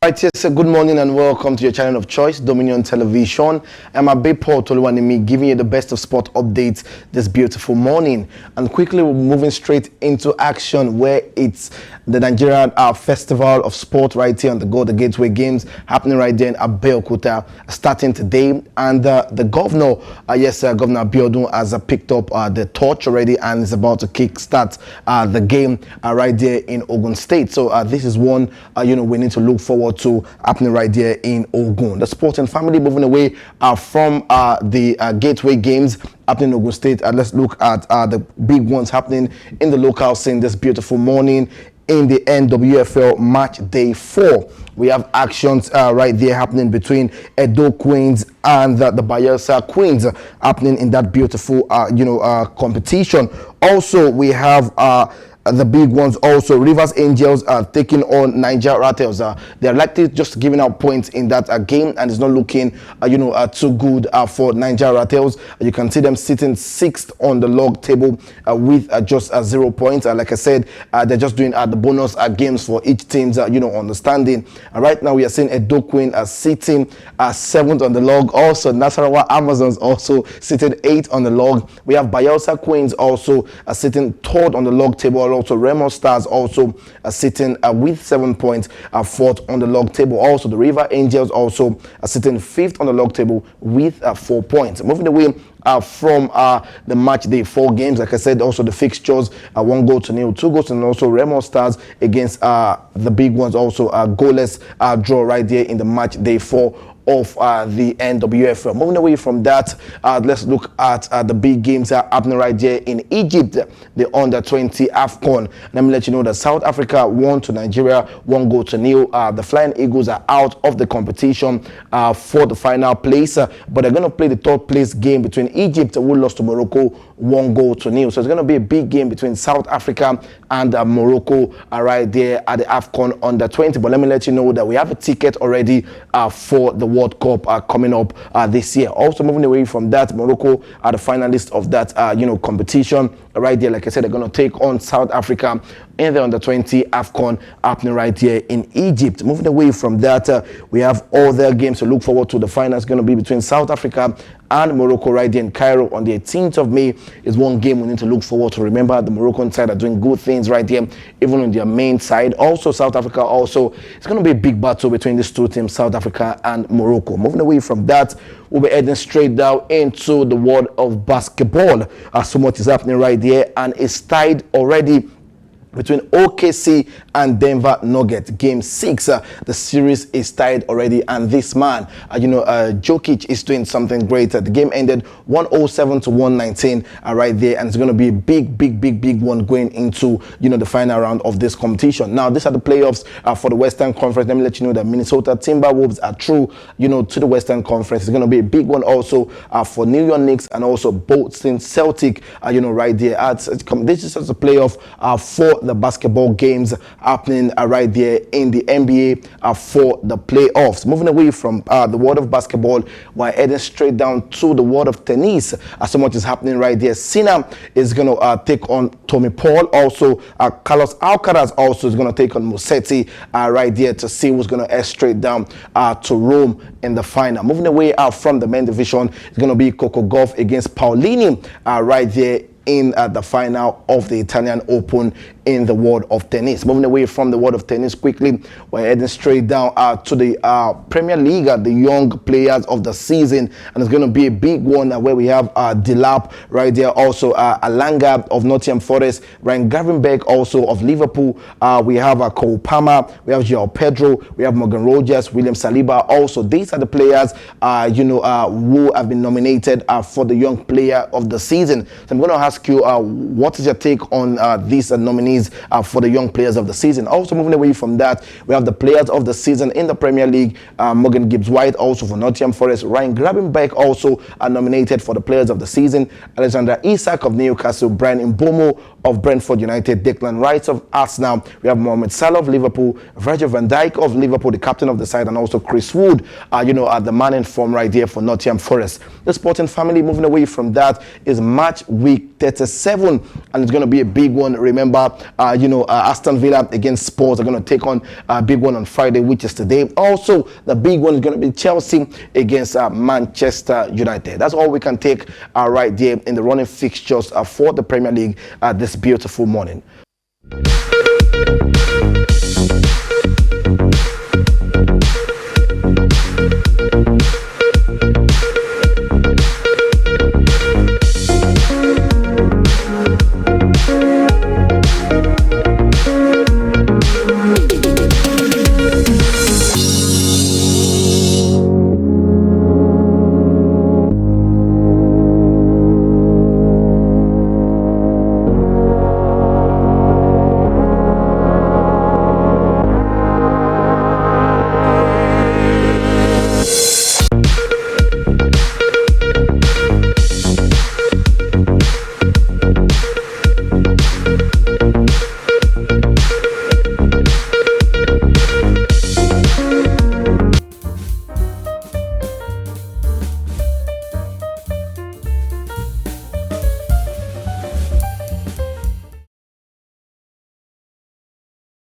Right, yes, good morning and welcome to your channel of choice, Dominion Television. I'm Abe Paul Toluwanimi, giving you the best of sport updates this beautiful morning. And quickly, we're moving straight into action where it's the Nigerian Festival of Sport right here on the Go, the Gateway Games, happening right there in Abeokuta, starting today. And the governor, Governor Abiodun has picked up the torch already and is about to kickstart the game right there in Ogun State. So this is one, we need to look forward to happening right there in Ogun. The sporting family moving away from the Gateway Games happening in Ogun State. Let's look at the big ones happening in the local scene this beautiful morning. In the NWFL match day 4, we have actions right there happening between Edo Queens and the Bayelsa Queens happening in that beautiful competition. Also, we have the big ones also. Rivers Angels are taking on Niger Rattles. They're likely just giving out points in that game, and it's not looking too good for Niger Rattles. You can see them sitting 6th on the log table with just 0 points. Like I said, they're just doing the bonus games for each team's understanding. Right now we are seeing Edo Queen sitting 7th on the log. Also Nasarawa Amazons also sitting 8th on the log. We have Bayelsa Queens also sitting 3rd on the log table. Also Remo Stars also sitting with 7 points 4th on the log table. Also the River Angels also sitting 5th on the log table with 4 points. Moving away from the match day 4 games, like I said, also the fixtures 1-0, 2 goals, and also Remo Stars against the big ones, also goalless draw right there in the match day 4 of the NWFL. Moving away from that, let's look at the big games happening right there in Egypt, the under-20 AFCON. Let me let you know that South Africa won to Nigeria 1-0. The Flying Eagles are out of the competition for the final place, but they're going to play the 3rd place game between Egypt, who lost to Morocco 1-0. So it's going to be a big game between South Africa and Morocco right there at the AFCON under-20. But let me let you know that we have a ticket already for the World Cup coming up this year. Also moving away from that, Morocco are the finalists of that competition right there. Like I said, they're going to take on South Africa in the under-20 AFCON happening right here in Egypt. Moving away from that, we have all their games to look forward to. The final is going to be between South Africa and Morocco right there in Cairo on the 18th of May. Is one game we need to look forward to. Remember, the Moroccan side are doing good things right here, even on their main side. Also, South Africa also, it's going to be a big battle between these two teams, South Africa and Morocco. Moving away from that, we'll be heading straight down into the world of basketball. So much is happening right there, and it's tied already between OKC and Denver Nuggets. Game 6, the series is tied already, and this man, Jokic is doing something great. The game ended 107 to 119 right there, and it's going to be a big one going into the final round of this competition. Now, these are the playoffs for the Western Conference. Let me let you know that Minnesota Timberwolves are through, to the Western Conference. It's going to be a big one also for New York Knicks and also Boston Celtic. Right there. This is just a playoff for the basketball games happening right there in the NBA for the playoffs. Moving away from the world of basketball, we're heading straight down to the world of tennis. So much is happening right there. Sinner is going to take on Tommy Paul. Also, Carlos Alcaraz also is going to take on Musetti right there to see who's going to head straight down to Rome in the final. Moving away from the main division, it's going to be Coco Gauff against Paulini right there in the final of the Italian Open in the world of tennis. Moving away from the world of tennis quickly, we're heading straight down to the Premier League, the young players of the season, and it's going to be a big one where we have Delap right there, also Alanga of Nottingham Forest, Ryan Gravenberch also of Liverpool, we have Cole Palmer, we have Joao Pedro, we have Morgan Rogers, William Saliba. Also, these are the players who have been nominated for the young player of the season. So I'm going to ask you, what is your take on these nominees for the young players of the season? Also moving away from that, we have the players of the season in the Premier League. Morgan Gibbs-White also for Nottingham Forest. Ryan Gravenberch also nominated for the players of the season. Alexander Isak of Newcastle. Brian Mbomo of Brentford United. Declan Rice of Arsenal. We have Mohamed Salah of Liverpool. Virgil van Dijk of Liverpool, the captain of the side, and also Chris Wood, the man in form right there for Nottingham Forest. The sporting family, moving away from that, is match week 37, and it's going to be a big one. Remember, Aston Villa against Spurs are going to take on a big one on Friday, which is today. Also, the big one is going to be Chelsea against Manchester United. That's all we can take right there in the running fixtures for the Premier League this beautiful morning.